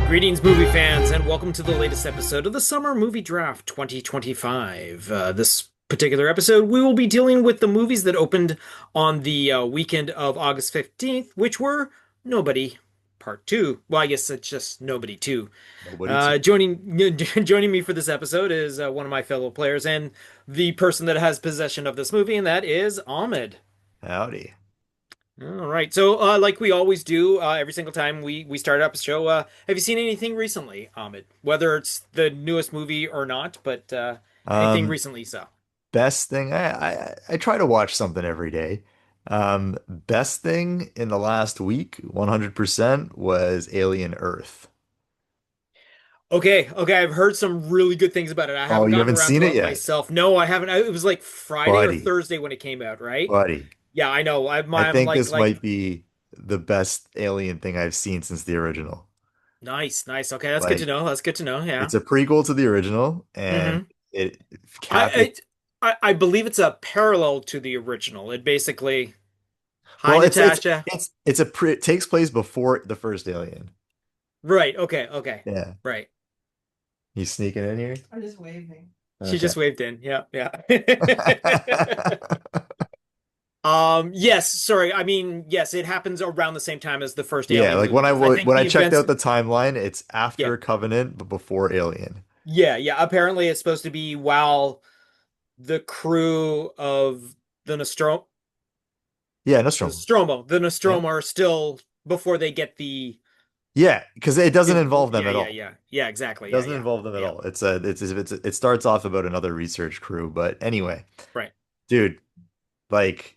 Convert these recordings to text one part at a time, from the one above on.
Greetings, movie fans, and welcome to the latest episode of the Summer Movie Draft 2025. This particular episode, we will be dealing with the movies that opened on the weekend of August 15th, which were Nobody Part 2. Well, I guess it's just Nobody 2. Nobody to Joining me for this episode is one of my fellow players and the person that has possession of this movie, and that is Ahmed. howdy. All right. So, like we always do, every single time we start up a show, have you seen anything recently, Ahmed? Whether it's the newest movie or not, but anything Um, recently you saw? Best thing I try to watch something every day. Best thing in the last week, 100% was Alien Earth. Okay, I've heard some really good things about it. I Oh, haven't you gotten haven't around seen to it it yet, myself. No, I haven't. It was like Friday or buddy. Thursday when it came out, right? Buddy. Yeah, I know. I I'm think like this like might be the best Alien thing I've seen since the original. nice, nice. Okay, that's good to Like, know. That's good to know. Yeah. it's a prequel to the original, and hmm it cap I, it. I believe it's a parallel to the original. It basically, hi Well, Natasha. it takes place before the first Alien. Right. Okay. Yeah, Right. he's sneaking in here. She Okay. just waved in. Yeah, yeah. Yes, sorry. I mean, yes, it happens around the same time as the first Yeah, Alien like movie because I think when I the checked events, out the timeline, it's yeah. after Covenant but before Alien. Yeah. Apparently it's supposed to be while the crew of the Yeah, Nostromo. The Yeah. Nostromo are still before they get the Yeah, because it doesn't involve them yeah, at all. Yeah, exactly. It Yeah, doesn't yeah. involve them at Yeah. all. It starts off about another research crew, but anyway, Right. dude, like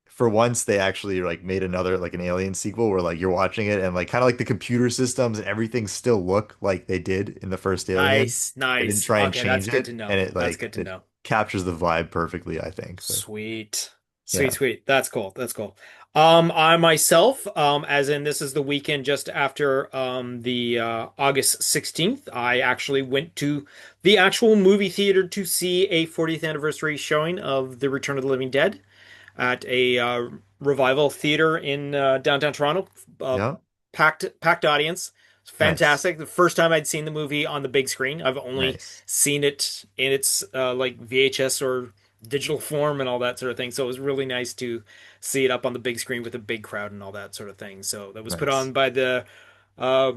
for once they actually like made another like an Alien sequel where like you're watching it and like kind of like the computer systems and everything still look like they did in the first Alien. Nice, They didn't nice. try and Okay, that's change good it, to and know. it That's like good to it know. captures the vibe perfectly, I think. So Sweet. yeah. Sweet. That's cool. That's cool. I myself, as in this is the weekend just after the August 16th, I actually went to the actual movie theater to see a 40th anniversary showing of The Return of the Living Dead at a Revival theater in downtown Toronto. Uh, Yeah. packed audience. Nice. Fantastic. The first time I'd seen the movie on the big screen. I've only Nice. seen it in its like VHS or digital form and all that sort of thing. So it was really nice to see it up on the big screen with a big crowd and all that sort of thing. So that was put Nice. on by uh,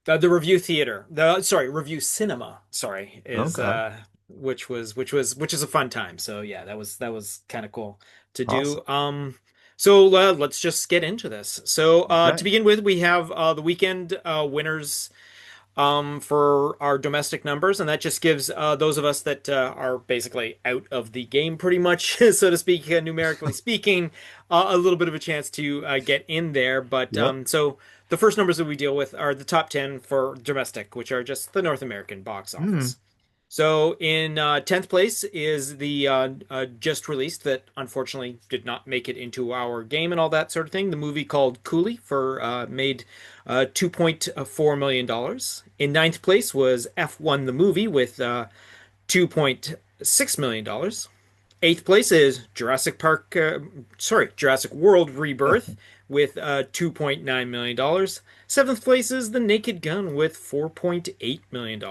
the Review Theater. The sorry, Review Cinema. Sorry, is Okay. which is a fun time. So yeah, that was kind of cool to Awesome. do. So let's just get into this. So to Okay. begin with, we have the weekend winners for our domestic numbers, and that just gives those of us that are basically out of the game, pretty much, so to speak, numerically speaking, a little bit of a chance to get in there. But Yep. so the first numbers that we deal with are the top 10 for domestic, which are just the North American box Hmm. office. So in 10th place is the just released that unfortunately did not make it into our game and all that sort of thing. The movie called Coolie for made $2.4 million. In ninth place was F1 the movie with $2.6 million. Eighth place is Jurassic World Rebirth with $2.9 million. Seventh place is The Naked Gun with $4.8 million.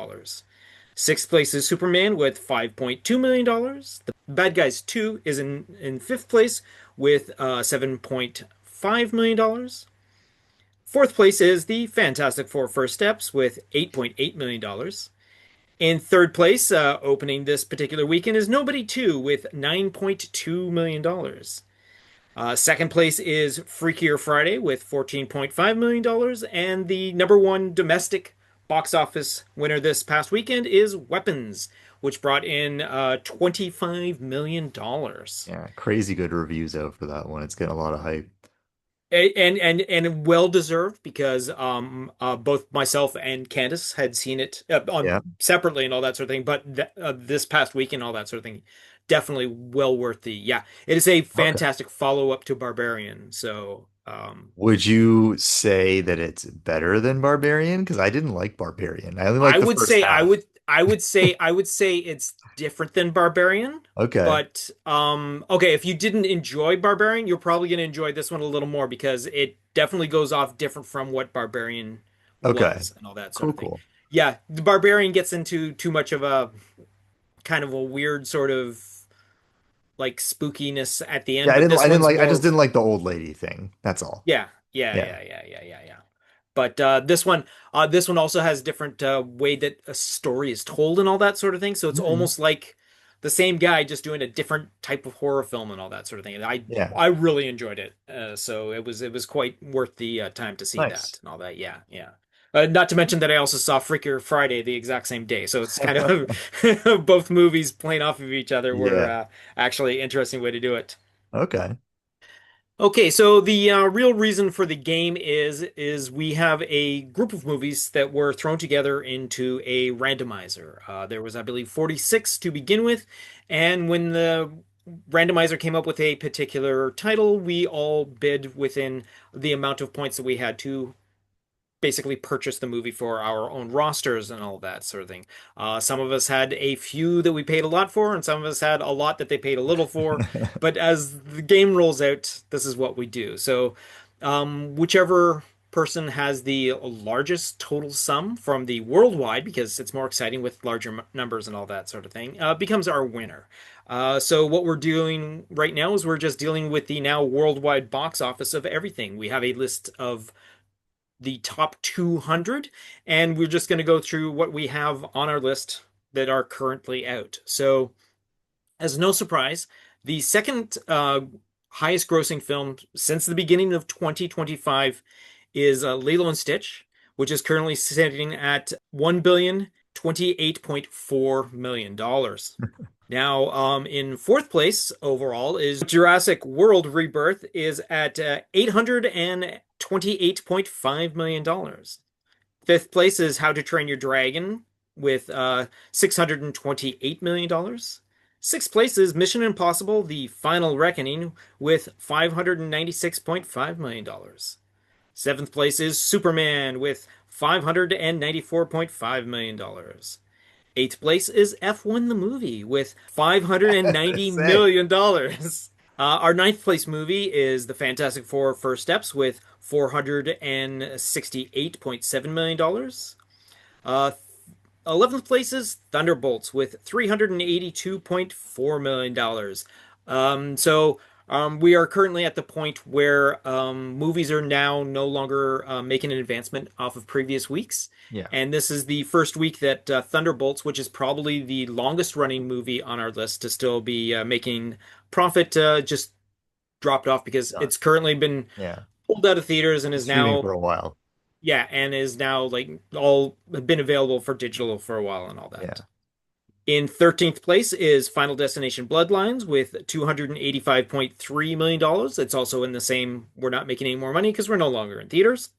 Sixth place is Superman with $5.2 million. The Bad Guys 2 is in fifth place with $7.5 million. Fourth place is the Fantastic Four First Steps with $8.8 million. In third place, opening this particular weekend, is Nobody 2 with $9.2 million. Second place is Freakier Friday with $14.5 million. And the number one domestic box office winner this past weekend is Weapons, which brought in $25 million. Yeah, crazy good reviews out for that one. It's getting a lot of hype. And well deserved because both myself and Candace had seen it on Yeah. separately and all that sort of thing, but this past week and all that sort of thing, definitely well worth the yeah. It is a Okay. fantastic follow up to Barbarian. So Would you say that it's better than Barbarian? Because I didn't like Barbarian. I only I liked the would first say half. I would say it's different than Barbarian, Okay. but okay, if you didn't enjoy Barbarian, you're probably going to enjoy this one a little more because it definitely goes off different from what Barbarian Okay. was and all that sort Cool, of thing. cool. Yeah, the Barbarian gets into too much of a kind of a weird sort of like spookiness at the Yeah, end, but this one's I just more didn't like the old lady thing. That's all. yeah, yeah, Yeah. yeah, yeah, yeah, yeah, yeah. But this one also has different way that a story is told and all that sort of thing. So it's Mhm. almost like the same guy just doing a different type of horror film and all that sort of thing. And Yeah. I really enjoyed it. So it was quite worth the time to see Nice. that and all that. Yeah, yeah. Not to mention that I also saw Freaker Friday the exact same day. So it's kind of both movies playing off of each other were Yeah. actually interesting way to do it. Okay. Okay, so the real reason for the game is we have a group of movies that were thrown together into a randomizer. There was, I believe, 46 to begin with, and when the randomizer came up with a particular title, we all bid within the amount of points that we had to basically purchase the movie for our own rosters and all that sort of thing. Some of us had a few that we paid a lot for, and some of us had a lot that they paid a little for. But as the game rolls out, this is what we do. So, whichever person has the largest total sum from the worldwide, because it's more exciting with larger numbers and all that sort of thing, becomes our winner. So what we're doing right now is we're just dealing with the now worldwide box office of everything. We have a list of the top 200, and we're just going to go through what we have on our list that are currently out. So, as no surprise, the second highest grossing film since the beginning of 2025 is Lilo and Stitch, which is currently sitting at $1,028.4 million. Now, in fourth place overall is Jurassic World Rebirth is at $828.5 million. Fifth place is How to Train Your Dragon with $628 million. Sixth place is Mission Impossible: The Final Reckoning with $596.5 million. Seventh place is Superman with $594.5 million. Eighth place is F1 the movie with $590 Say. million. Our ninth place movie is The Fantastic Four First Steps with $468.7 million. Uh, 11th place is Thunderbolts with $382.4 million. We are currently at the point where movies are now no longer making an advancement off of previous weeks. Yeah. And this is the first week that Thunderbolts, which is probably the longest running movie on our list to still be making profit, just dropped off because Done. it's currently been Yeah. pulled out of theaters and Been is streaming now for a while. yeah, and is now like all been available for digital for a while and all that. Yeah. In 13th place is Final Destination Bloodlines with $285.3 million. It's also in the same, we're not making any more money because we're no longer in theaters.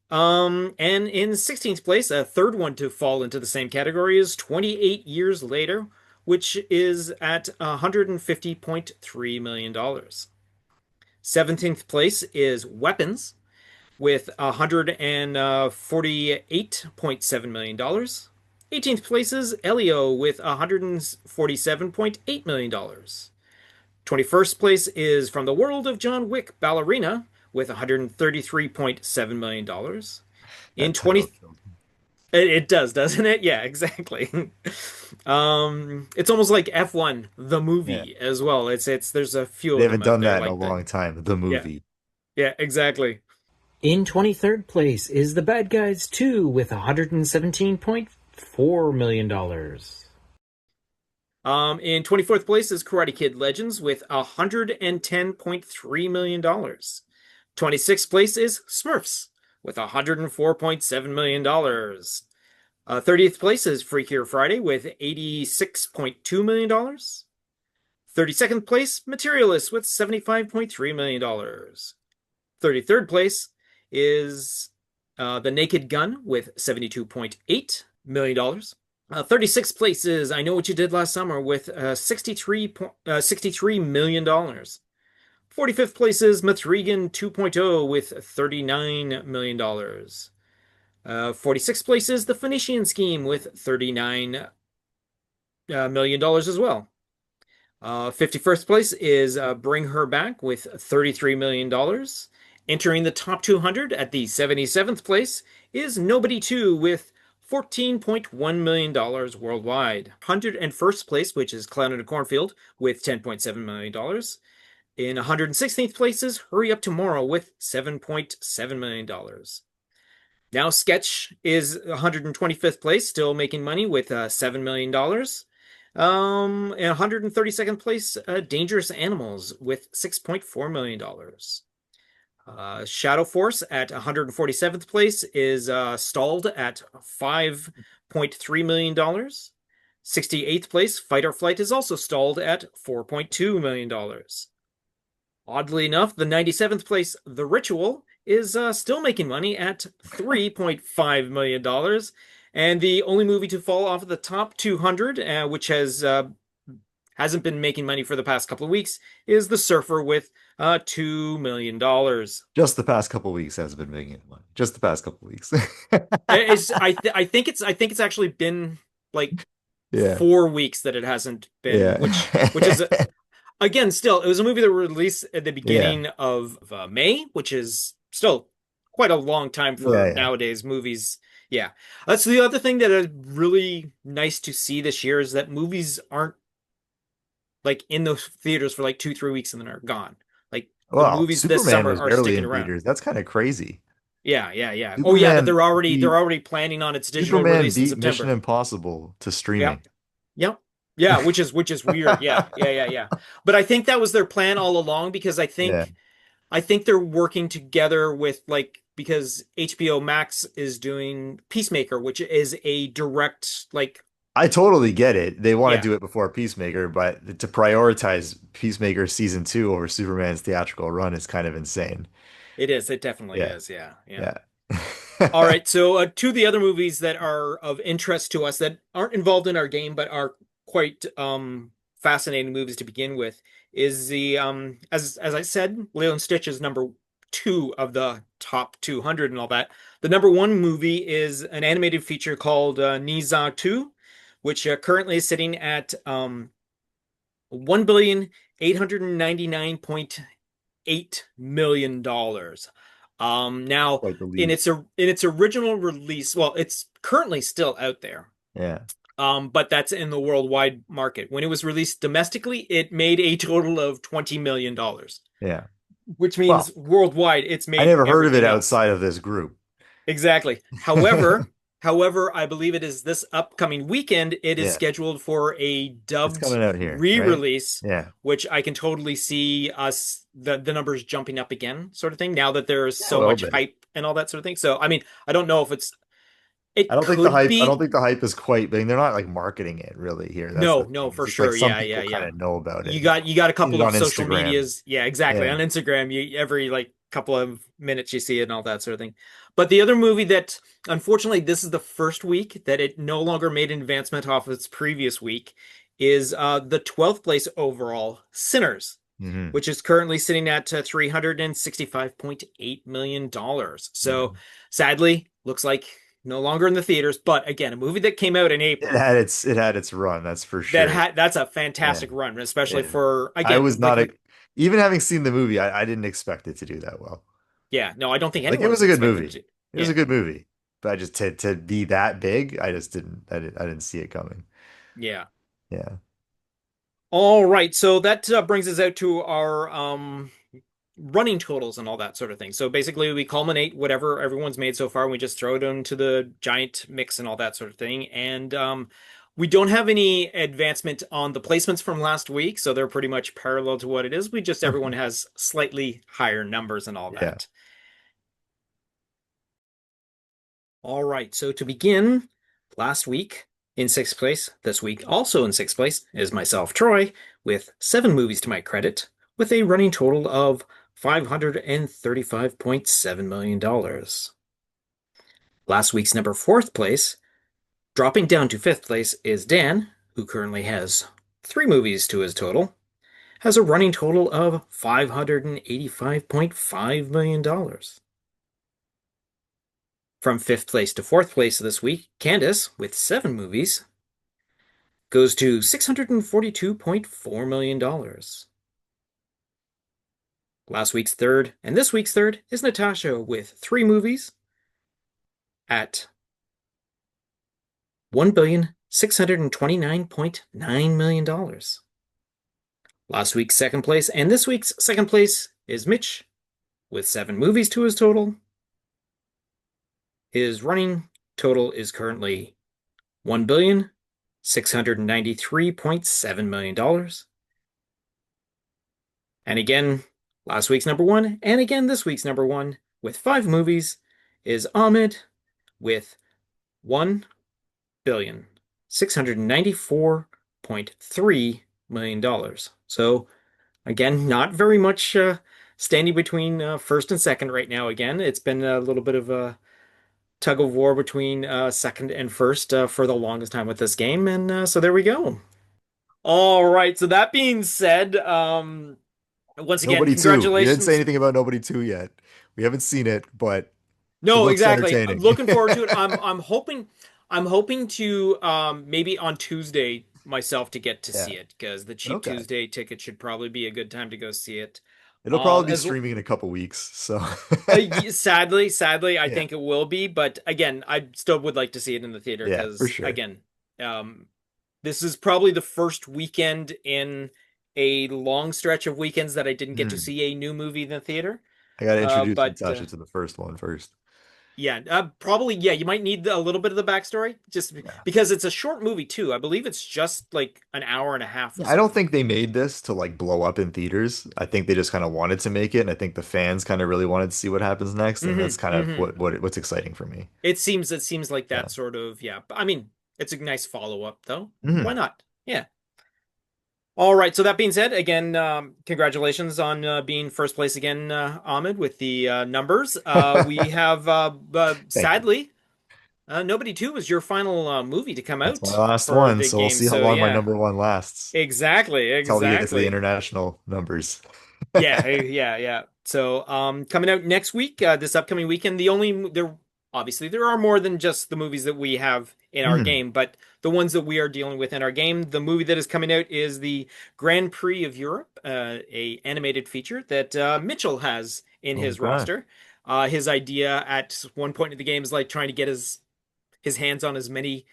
And in 16th place, a third one to fall into the same category is 28 Years Later, which is at $150.3 million. 17th place is Weapons with $148.7 million. 18th place is Elio with $147.8 million. 21st place is From the World of John Wick Ballerina with $133.7 million. In That title 20 killed me. it does, doesn't it? Yeah, exactly. It's almost like F1 the Yeah. movie as well. It's there's a few They of them haven't out done there that in a like that. long time. The Yeah. movie. Yeah, exactly. In 23rd place is The Bad Guys 2 with $117.4 million. In 24th place is Karate Kid Legends with $110.3 million. 26th place is Smurfs with $104.7 million. 30th place is Freakier Friday with $86.2 million. 32nd place, Materialist with $75.3 million. 33rd place is The Naked Gun with $72.8 million. 36th place is I Know What You Did Last Summer with $63 million. 45th place is Mithrigan 2.0 with $39 million. 46th place is The Phoenician Scheme with $39 million as well. 51st place is Bring Her Back with $33 million. Entering the top 200 at the 77th place is Nobody 2 with $14.1 million worldwide. 101st place, which is Clown in a Cornfield, with $10.7 million. In 116th place is Hurry Up Tomorrow with $7.7 million. Now Sketch is 125th place, still making money with $7 million. In 132nd place, Dangerous Animals with $6.4 million. Shadow Force at 147th place is stalled at $5.3 million. 68th place, Fight or Flight is also stalled at $4.2 million. Oddly enough, the 97th place, The Ritual, is still making money at $3.5 million. And the only movie to fall off of the top 200, which hasn't been making money for the past couple of weeks, is The Surfer with $2 million. Just the past couple weeks has been making it money. Just the past couple weeks. I think it's actually been like Yeah. 4 weeks that it hasn't been, Yeah. which is again, still, it was a movie that was released at the Yeah. beginning of May, which is still quite a long time Yeah. for Yeah. nowadays movies. Yeah. That's the other thing that is really nice to see this year is that movies aren't like in the theaters for like 2, 3 weeks and then are gone. Like the Well, movies this Superman summer was are barely sticking in around. theaters. That's kind of crazy. Yeah, yeah, yeah. Oh yeah, that Superman they're beat already planning on its digital Superman release in beat Mission September. Impossible to Yeah. streaming. Yep. Yeah, which is weird. Yeah, yeah, yeah, yeah. But I think that was their plan all along because Yeah. I think they're working together with like because HBO Max is doing Peacemaker, which is a direct like I totally get it. They want to yeah, do it before Peacemaker, but to prioritize Peacemaker season two over Superman's theatrical run is kind of insane. it is. It definitely Yeah. is. Yeah, yeah. Yeah. All right, so two of the other movies that are of interest to us that aren't involved in our game but are quite fascinating movies to begin with is the as I said, Lilo and Stitch is number two of the top 200 and all that. The number one movie is an animated feature called Niza 2, which currently is sitting at 1,899,800,000 now Quite the in leap. its original release, well, it's currently still out there. Yeah. But that's in the worldwide market. When it was released domestically, it made a total of $20 million, Yeah. which Well, means worldwide it's I made never heard of it everything else. outside of this group. Exactly. However, I believe it is this upcoming weekend. It is Yeah. scheduled for a It's dubbed coming out here, right? re-release, Yeah. which I can totally see us the numbers jumping up again, sort of thing. Now that there's Yeah, a so little much bit. hype and all that sort of thing. So, I mean, I don't know if it could I don't be. think the hype is quite big. They're not like marketing it really here. That's No, the no, thing. It's for just like sure. some Yeah, people yeah, kind yeah. of know about it You got now. you got a Seen it couple on of social Instagram. medias. Yeah, exactly. Yeah. On Instagram, you every like couple of minutes you see it and all that sort of thing. But the other movie that unfortunately this is the first week that it no longer made an advancement off its previous week is the 12th place overall, Sinners, Hmm. which is currently sitting at $365.8 million. So Yeah. sadly, looks like no longer in the theaters, but again, a movie that came out in April It had its run, that's for that sure. had that's a Yeah. fantastic run, especially Yeah. for I again, was not a, even having seen the movie, I didn't expect it to do that well. yeah, no, I don't think Like it anyone was was a good expecting movie. to. It was a Yeah, good movie. But I just to be that big, I didn't see it coming. yeah. Yeah. All right, so that brings us out to our running totals and all that sort of thing. So basically, we culminate whatever everyone's made so far, and we just throw it into the giant mix and all that sort of thing. And we don't have any advancement on the placements from last week, so they're pretty much parallel to what it is. We just everyone has slightly higher numbers and all Yeah. that. All right, so to begin, last week in sixth place, this week also in sixth place is myself, Troy, with 7 movies to my credit, with a running total of $535.7 million. Last week's number fourth place, dropping down to fifth place, is Dan, who currently has 3 movies to his total, has a running total of $585.5 million. From fifth place to fourth place this week, Candace, with 7 movies, goes to $642.4 million. Last week's third and this week's third is Natasha with three movies at $1,629.9 million. Last week's second place and this week's second place is Mitch with seven movies to his total. His running total is currently $1,693.7 million. And again, last week's number one, and again this week's number one, with five movies, is Ahmed with $1,694.3 million. So again, not very much standing between first and second right now. Again, it's been a little bit of a tug of war between second and first for the longest time with this game, and so there we go. All right. So that being said, once again, Nobody 2. You didn't say congratulations. anything about Nobody 2 yet. We haven't seen it, but it No, looks exactly. I'm entertaining. looking forward to it. I'm hoping to maybe on Tuesday myself to get to Yeah. see it because the cheap Okay. Tuesday ticket should probably be a good time to go see it. It'll probably be As streaming in a couple weeks, so sadly, I yeah. think it will be, but again, I still would like to see it in the theater Yeah, for because sure. again, um, this is probably the first weekend in a long stretch of weekends that I didn't get to Hmm. see a new movie in the theater. I gotta introduce But Natasha to the first one first. yeah, probably yeah, you might need a little bit of the backstory just Yeah. because it's a short movie too. I believe it's just like an hour and a half or Yeah, I don't so. think they made this to like blow up in theaters. I think they just kind of wanted to make it, and I think the fans kind of really wanted to see what happens next, and that's kind of Hmm. what's exciting for me. It seems like Yeah. that sort of yeah. I mean, it's a nice follow up though. Why Hmm. not? Yeah. All right. So that being said, again, congratulations on being first place again, Ahmed, with the numbers. We have Thank you. sadly Nobody Two was your final movie to come That's my out last for one, the so we'll game. see how So long my yeah, number one lasts. exactly, Until we get into the exactly. international numbers. Yeah, yeah, yeah. So, coming out next week, this upcoming weekend, there obviously there are more than just the movies that we have in our Hmm. game, but the ones that we are dealing with in our game, the movie that is coming out is the Grand Prix of Europe, a animated feature that Mitchell has in his Okay. roster. His idea at one point in the game is like trying to get his hands on as many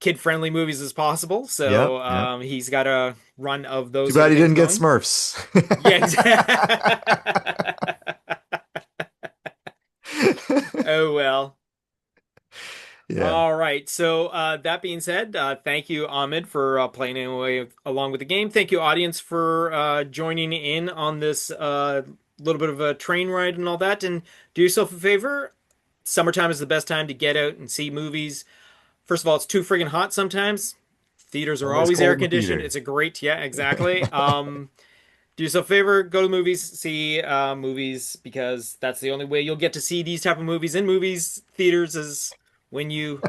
kid-friendly movies as possible. Yep, So, yep. he's got a run of Too those sort bad of he things didn't get going. Smurfs. Yeah, exactly. Oh well. Yeah. All right. So that being said, thank you, Ahmed, for playing away along with the game. Thank you, audience, for joining in on this little bit of a train ride and all that. And do yourself a favor. Summertime is the best time to get out and see movies. First of all, it's too friggin' hot sometimes. Theaters are Always always air cold in the conditioned. theater. It's a great, yeah, exactly. Do yourself a favor, go to movies, see movies because that's the only way you'll get to see these type of movies in movies theaters is when you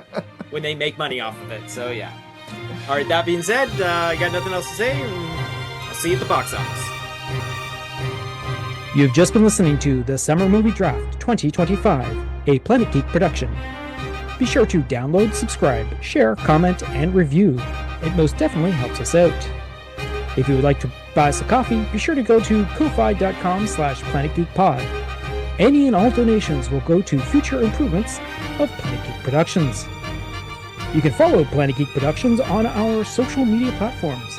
when they make money off of it. So yeah. All right. That being said, I got nothing else to say. I'll see you at the box office. You've just been listening to the Summer Movie Draft 2025, a Planet Geek production. Be sure to download, subscribe, share, comment, and review. It most definitely helps us out. If you would like to buy us a coffee, be sure to go to ko-fi.com/planetgeekpod. Any and all donations will go to future improvements of Planet Geek Productions. You can follow Planet Geek Productions on our social media platforms: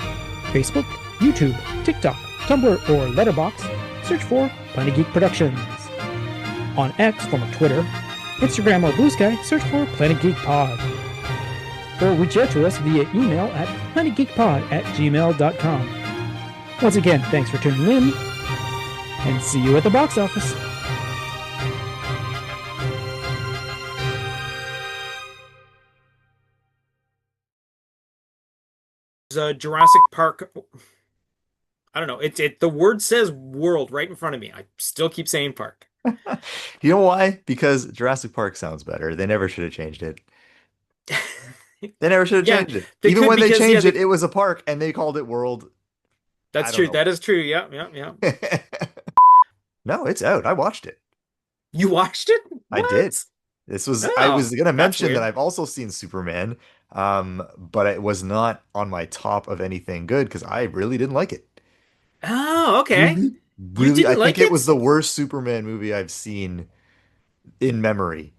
Facebook, YouTube, TikTok, Tumblr, or Letterboxd. Search for Planet Geek Productions. On X, former Twitter, Instagram, or Blue Sky, search for Planet Geek Pod. Or reach out to us via email at planetgeekpod@gmail.com. Once again, thanks for tuning in, and see you at the box office. There's a Jurassic Park. I don't know. The word says world right in front of me. I still keep saying park. You know why? Because Jurassic Park sounds better. They never should have changed it. They never should have Yeah, changed it. they Even could when they because yeah, changed it, it was a park and they called it World. I that's don't true. know. That is true. Yeah, yeah, yeah. No, it's out. I watched it. You watched it? I did. What? I Oh, was gonna that's mention that weird. I've also seen Superman, but it was not on my top of anything good because I really didn't like it. Oh, okay. You Really, I didn't think like it was it? the worst Superman movie I've seen in memory.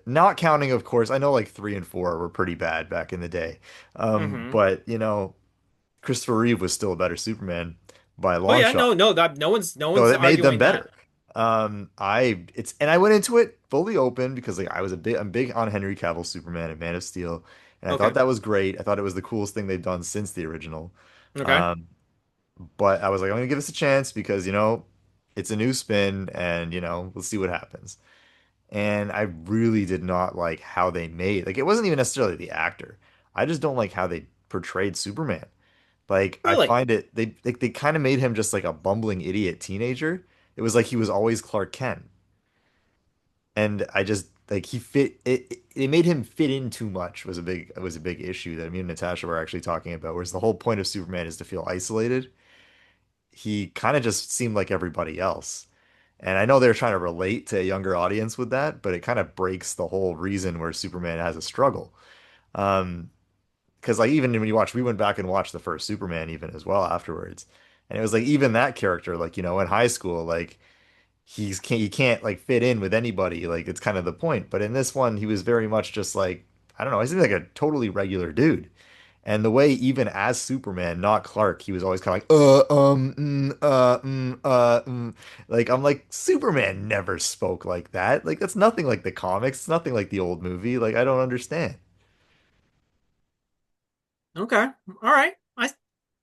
Not counting, of course, I know like three and four were pretty bad back in the day. Hmm. But Christopher Reeve was still a better Superman by a Oh long yeah, shot. no, that no So one's that made them arguing that. better. I went into it fully open because like I'm big on Henry Cavill's Superman and Man of Steel, and I thought Okay. that was great. I thought it was the coolest thing they've done since the original. Okay. Um, but I was like, I'm gonna give this a chance because it's a new spin, and let's see what happens. And I really did not like how they made like it wasn't even necessarily the actor. I just don't like how they portrayed Superman. Like I Really? find it they kind of made him just like a bumbling idiot teenager. It was like he was always Clark Kent. And I just like he fit it made him fit in too much was a big issue that me and Natasha were actually talking about, whereas the whole point of Superman is to feel isolated. He kind of just seemed like everybody else. And I know they're trying to relate to a younger audience with that, but it kind of breaks the whole reason where Superman has a struggle. Um, because like even when we went back and watched the first Superman even as well afterwards, and it was like even that character, like in high school, like he can't like fit in with anybody, like it's kind of the point. But in this one, he was very much just like I don't know, he seemed like a totally regular dude. And the way even as Superman, not Clark, he was always kind of like like I'm like Superman never spoke like that. Like that's nothing like the comics, it's nothing like the old movie. Like I don't understand. Okay. All right.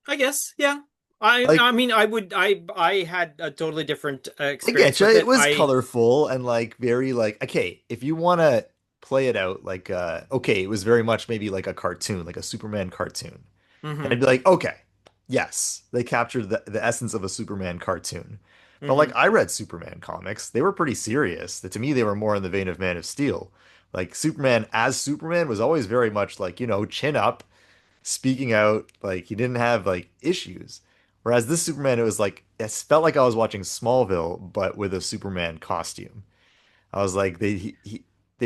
I guess. Yeah. I Like mean I had a totally different I get experience you. with It it. was I colorful and like very like okay, if you want to play it out like okay, it was very much maybe like a cartoon, like a Superman cartoon. Then I'd Mhm. be like, okay, yes, they captured the essence of a Superman cartoon. But like Mhm. I read Superman comics, they were pretty serious. To me, they were more in the vein of Man of Steel. Like Superman as Superman was always very much like, chin up, speaking out, like he didn't have like issues. Whereas this Superman, it was like it felt like I was watching Smallville, but with a Superman costume. I was like they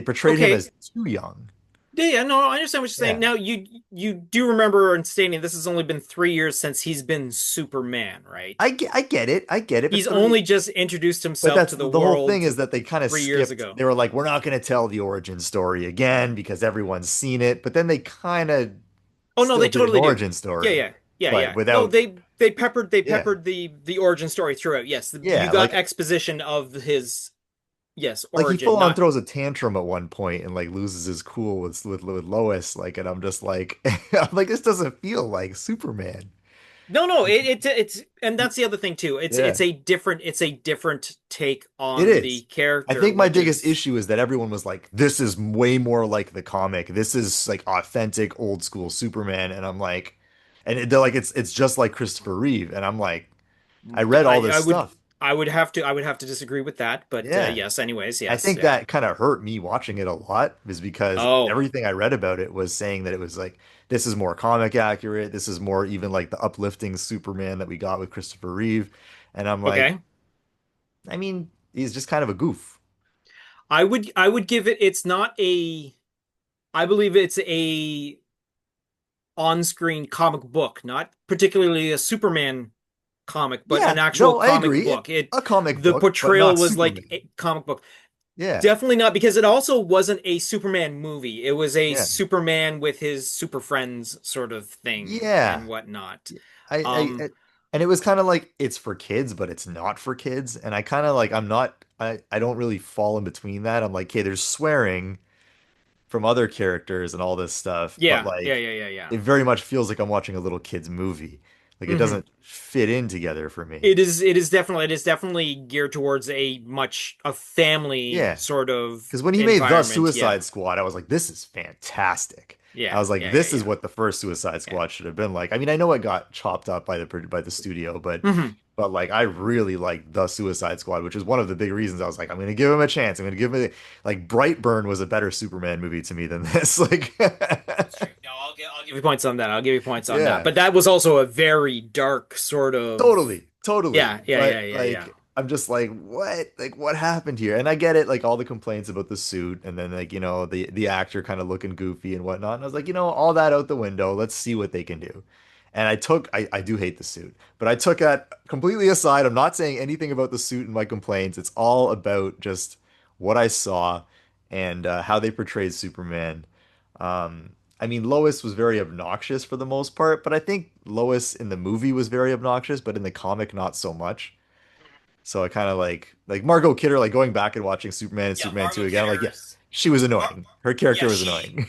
portrayed him Okay. as too young. Yeah, yeah, no, I understand what you're saying. Yeah. Now you do remember in stating this has only been 3 years since he's been Superman, right? I get it, but He's only just introduced but himself that's to the the whole thing world is that they kind of 3 years skipped. ago. They were like, we're not going to tell the origin story again because everyone's seen it. But then they kind of Oh no, still they did an totally do. origin Yeah, story, yeah, yeah, but yeah. No, without, they yeah, peppered the origin story throughout. Yes, you yeah. got exposition of his yes Like he origin, full on not. throws a tantrum at one point and like loses his cool with Lois. Like, and I'm just like, I'm like, this doesn't feel like Superman. No, no, it's and that's the other thing too. Yeah. It's a different take It on the is. I character, think my which biggest is issue is that everyone was like, this is way more like the comic. This is like authentic old school Superman. And I'm like, they're like, it's just like Christopher Reeve. And I'm like, I read all this I would stuff. I would have to disagree with that, but Yeah. yes, anyways, I yes, think yeah. that kind of hurt me watching it a lot is because Oh, everything I read about it was saying that it was like, this is more comic accurate. This is more even like the uplifting Superman that we got with Christopher Reeve. And I'm like, okay. I mean, he's just kind of a goof. I would give it it's not a I believe it's a on-screen comic book, not particularly a Superman comic, but an Yeah, actual no, I comic agree. book. It A comic the book, but portrayal not was like Superman. a comic book. Yeah, Definitely not because it also wasn't a Superman movie. It was a yeah, Superman with his super friends sort of thing yeah. and whatnot. I and it was kind of like it's for kids, but it's not for kids. And I kind of like I don't really fall in between that. I'm like, okay, there's swearing from other characters and all this stuff, but Yeah, yeah, like yeah, yeah, yeah. it very much feels like I'm watching a little kid's movie. Like it Hmm. doesn't fit in together for me. It is definitely geared towards a much a family Yeah. sort of Because when he made The environment. Yeah. Suicide Squad, I was like, this is fantastic. I Yeah, was like, yeah, yeah, this is yeah. what the first Suicide Yeah. Squad should have been like. I mean, I know it got chopped up by the studio, Hmm. but like I really liked The Suicide Squad, which is one of the big reasons I was like, I'm gonna give him a chance. I'm gonna give him like Brightburn was a better Superman movie to me than this. Like That's true. No, I'll give you points on that. I'll give you points on that. yeah. But that was also a very dark sort of. Totally, totally. Yeah, yeah, yeah, But yeah, yeah. like, I'm just like, what? Like, what happened here? And I get it, like all the complaints about the suit, and then like the actor kind of looking goofy and whatnot. And I was like, all that out the window. Let's see what they can do. And I do hate the suit, but I took that completely aside. I'm not saying anything about the suit in my complaints. It's all about just what I saw and how they portrayed Superman. I mean, Lois was very obnoxious for the most part, but I think Lois in the movie was very obnoxious, but in the comic, not so much. So I kind of like Margot Kidder, like going back and watching Superman and Yeah, Superman Margot 2 again, I'm like, yeah, Kidder's. she was Mar annoying. Her yeah, character was annoying.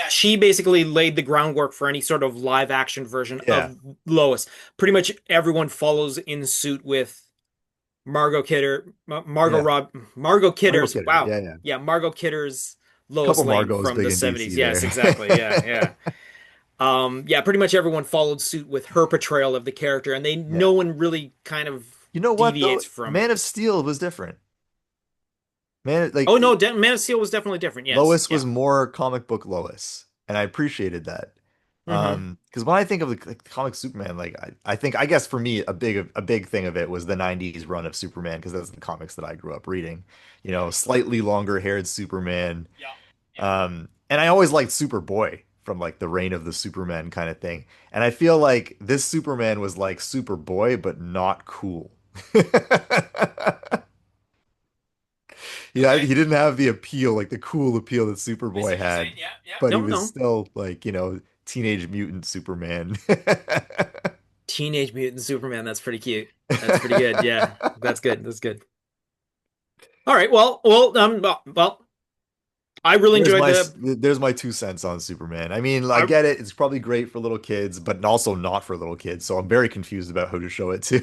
she basically laid the groundwork for any sort of live action version Yeah. of Lois. Pretty much everyone follows in suit with Margot Kidder, Yeah. Margot Margot Kidder's. Kidder. Wow, Yeah, yeah. yeah, Margot Kidder's Lois Couple Lane Margot's from big the in DC 70s. Yes, there. exactly. Yeah, yeah. Yeah, pretty much everyone followed suit with her portrayal of the character, and Yeah. no one really kind of You know what though? deviates from Man it. of Steel was different. Man, Oh like no, Man of Steel was definitely different. Yes, Lois was yeah. more comic book Lois, and I appreciated that. Hmm. Because when I think of the comic Superman, like I think I guess for me a big thing of it was the '90s run of Superman because that's the comics that I grew up reading. You know, slightly longer haired Superman. Yeah, yeah. And I always liked Superboy from like the Reign of the Superman kind of thing. And I feel like this Superman was like Superboy, but not cool. Yeah, Okay. he didn't have the appeal, like the cool appeal that I see Superboy what you're saying. had, Yeah, yeah. but he No, was no. still like, Teenage Mutant Superman. Teenage Mutant Superman. That's pretty cute. That's pretty good. Yeah, that's good. That's good. All right. Well, I really There's enjoyed my the. there's my 2 cents on Superman. I mean, I I get it. It's probably great for little kids, but also not for little kids. So I'm very confused about how to show it too.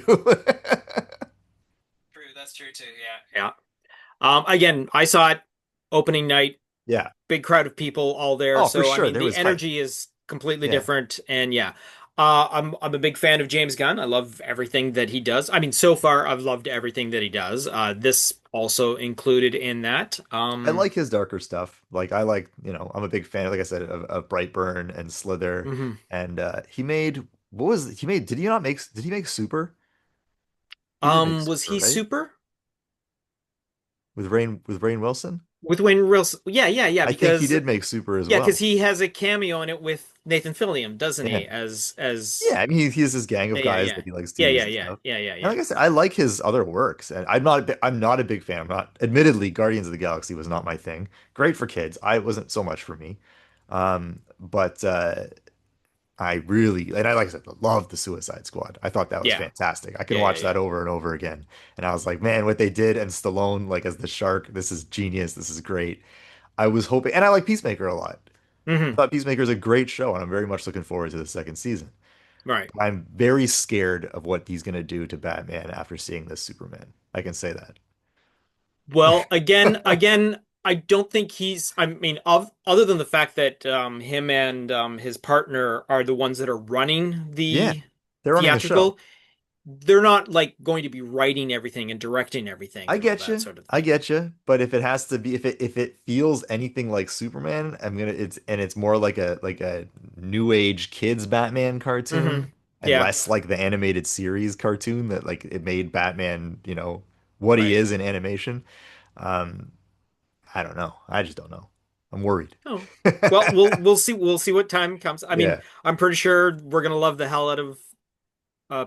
True. That's true too. Yeah. Yeah. Again, I saw it opening night, Yeah. big crowd of people all there. Oh, for So I sure. mean, There the was hype. energy is completely Yeah. different. And yeah, I'm a big fan of James Gunn. I love everything that he does. I mean, so far I've loved everything that he does. This also included in that. I like his darker stuff. Like I like, I'm a big fan, like I said, of Brightburn and Slither. Mhm. And he made what was he made? Did he make Super? He did make Was Super, he right? super With Rainn Wilson? with Wayne Wilson? Yeah, yeah, yeah. I think he Because did make Super as yeah, because well. he has a cameo in it with Nathan Fillion, doesn't Yeah. he? As Yeah, I mean he has this gang of yeah, yeah, guys yeah, that he likes to yeah, use yeah, and yeah, stuff. yeah, yeah, And yeah. like I said, I like his other works. And I'm not a big fan. I'm not admittedly Guardians of the Galaxy was not my thing. Great for kids. I wasn't so much for me. But I really, and I like I said, loved the Suicide Squad. I thought that was Yeah, fantastic. I could yeah, yeah, watch yeah. that over and over again. And I was like, man, what they did and Stallone, like as the shark, this is genius. This is great. I was hoping, and I like Peacemaker a lot. I Hmm. thought Peacemaker is a great show, and I'm very much looking forward to the second season. Right. I'm very scared of what he's going to do to Batman after seeing this Superman. I can say Well, that. I don't think he's. I mean, other than the fact that him and his partner are the ones that are running Yeah, the they're running the show. theatrical, they're not like going to be writing everything and directing everything I and all get that you. sort of I thing. get you. But if it has to be, if it feels anything like Superman, it's more like a new age kids Batman Hmm. cartoon and Yeah. less like the animated series cartoon that like it made Batman, what he Right. is in animation. Um, I don't know. I just don't know. I'm worried. Oh. Well, we'll see what time comes. I mean, Yeah, I'm pretty sure we're gonna love the hell out of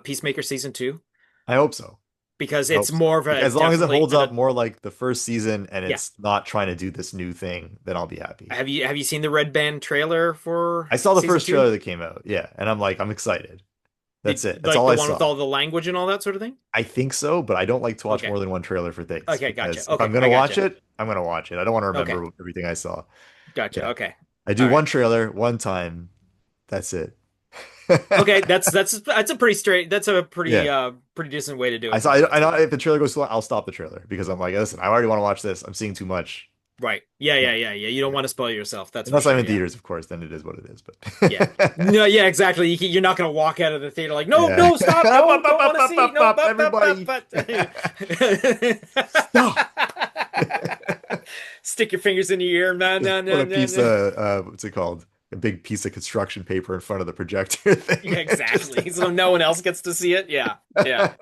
Peacemaker season 2 I hope so. because I it's hope so. more of a As long as it definitely holds an up more like the first season and yeah. it's not trying to do this new thing, then I'll be happy. Have you seen the Red Band trailer for I saw the season first 2? trailer that came out. Yeah, and I'm excited. That's it. Did That's like all the I one with saw. all the language and all that sort of thing? I think so, but I don't like to watch Okay. more than one trailer for things Okay, gotcha. because if I'm Okay, gonna I watch gotcha. it, I'm gonna watch it. I don't want to Okay, remember everything I saw. gotcha. Yeah. Okay. I do All right. one trailer, one time. That's it. Okay, that's a pretty straight. That's a pretty Yeah. pretty decent way to do I it saw I sometimes. know Yeah. if the trailer goes too long, I'll stop the trailer because I'm like, listen, I already want to watch this. I'm seeing too much. Right. Yeah, Yeah. yeah, yeah, yeah. You don't Yeah. want to spoil yourself. That's for Unless I'm sure. in Yeah. theaters, of course, then it is what it is. Yeah. But No, yeah, exactly. You're not going to walk out of the theater like, "No, yeah. no, stop. No, Up, up, don't want up, to up, see. up, No, up, everybody. but Stop. Stick your fingers in your ear. No, Just no, put no, a no, piece no. of what's it called? A big piece of construction paper in front of the projector thing. Yeah, Just exactly. So no one else gets to see it. Yeah. Yeah.